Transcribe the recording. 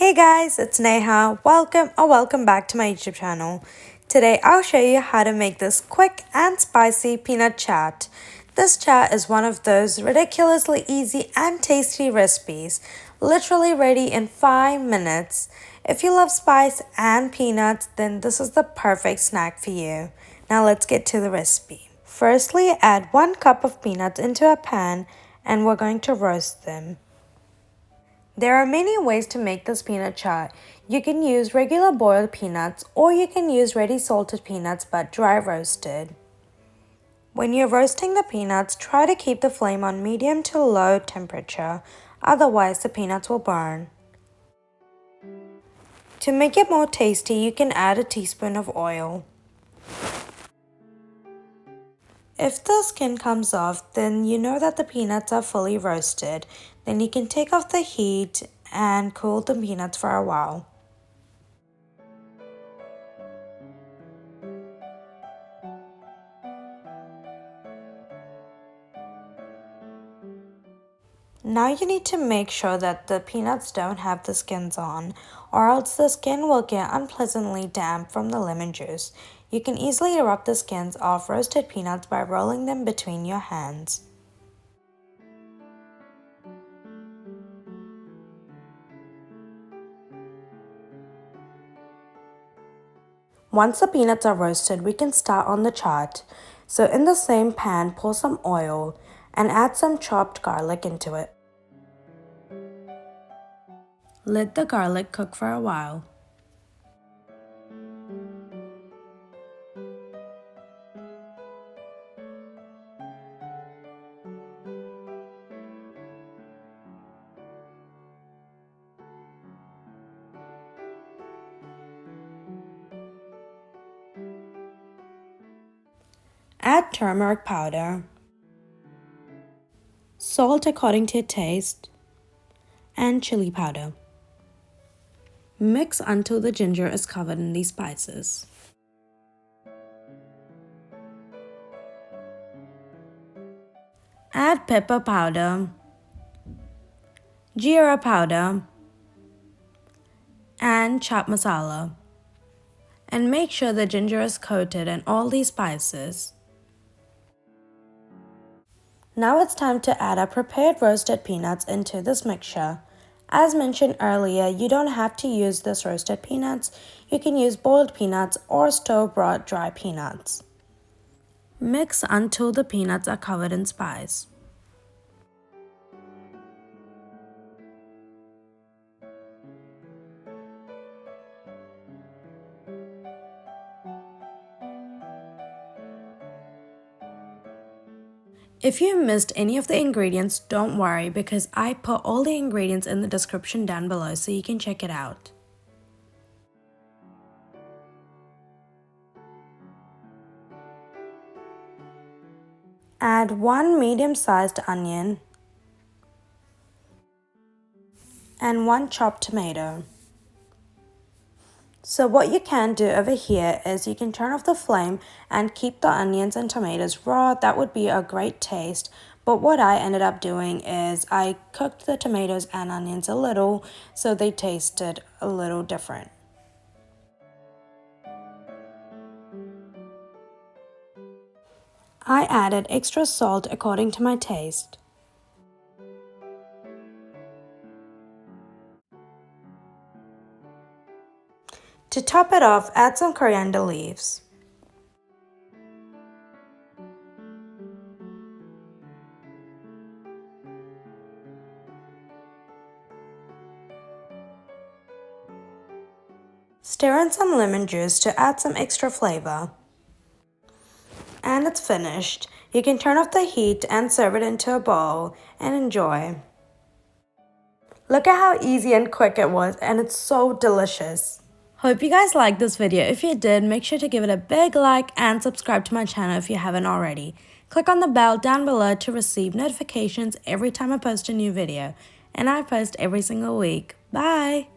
Hey guys, it's Neha. Welcome back to my YouTube channel. Today I'll show you how to make this quick and spicy peanut chaat. This chaat is one of those ridiculously easy and tasty recipes, literally ready in 5 minutes. If you love spice and peanuts, then this is the perfect snack for you. Now let's get to the recipe. Firstly, add 1 cup of peanuts into a pan and we're going to roast them. There are many ways to make this peanut chaat. You can use regular boiled peanuts or you can use ready salted peanuts but dry roasted. When you're roasting the peanuts, try to keep the flame on medium to low temperature, otherwise the peanuts will burn. To make it more tasty, you can add a teaspoon of oil. If the skin comes off, then you know that the peanuts are fully roasted. Then you can take off the heat and cool the peanuts for a while. Now you need to make sure that the peanuts don't have the skins on, or else the skin will get unpleasantly damp from the lemon juice. You can easily rub the skins off roasted peanuts by rolling them between your hands. Once the peanuts are roasted, we can start on the chaat. So in the same pan, pour some oil and add some chopped garlic into it. Let the garlic cook for a while. Add turmeric powder, salt according to taste, and chili powder. Mix until the ginger is covered in these spices. Add pepper powder, Jeera powder, and chaat masala. And make sure the ginger is coated in all these spices. Now it's time to add our prepared roasted peanuts into this mixture. As mentioned earlier, you don't have to use this roasted peanuts. You can use boiled peanuts or store-bought dry peanuts. Mix until the peanuts are covered in spice. If you missed any of the ingredients, don't worry because I put all the ingredients in the description down below so you can check it out. Add 1 medium-sized onion and 1 chopped tomato. So what you can do over here is you can turn off the flame and keep the onions and tomatoes raw. That would be a great taste. But what I ended up doing is I cooked the tomatoes and onions a little so they tasted a little different. I added extra salt according to my taste. To top it off, add some coriander leaves. Stir in some lemon juice to add some extra flavor. And it's finished. You can turn off the heat and serve it into a bowl and enjoy. Look at how easy and quick it was, and it's so delicious. Hope you guys liked this video. If you did, make sure to give it a big like and subscribe to my channel if you haven't already. Click on the bell down below to receive notifications every time I post a new video. And I post every single week. Bye!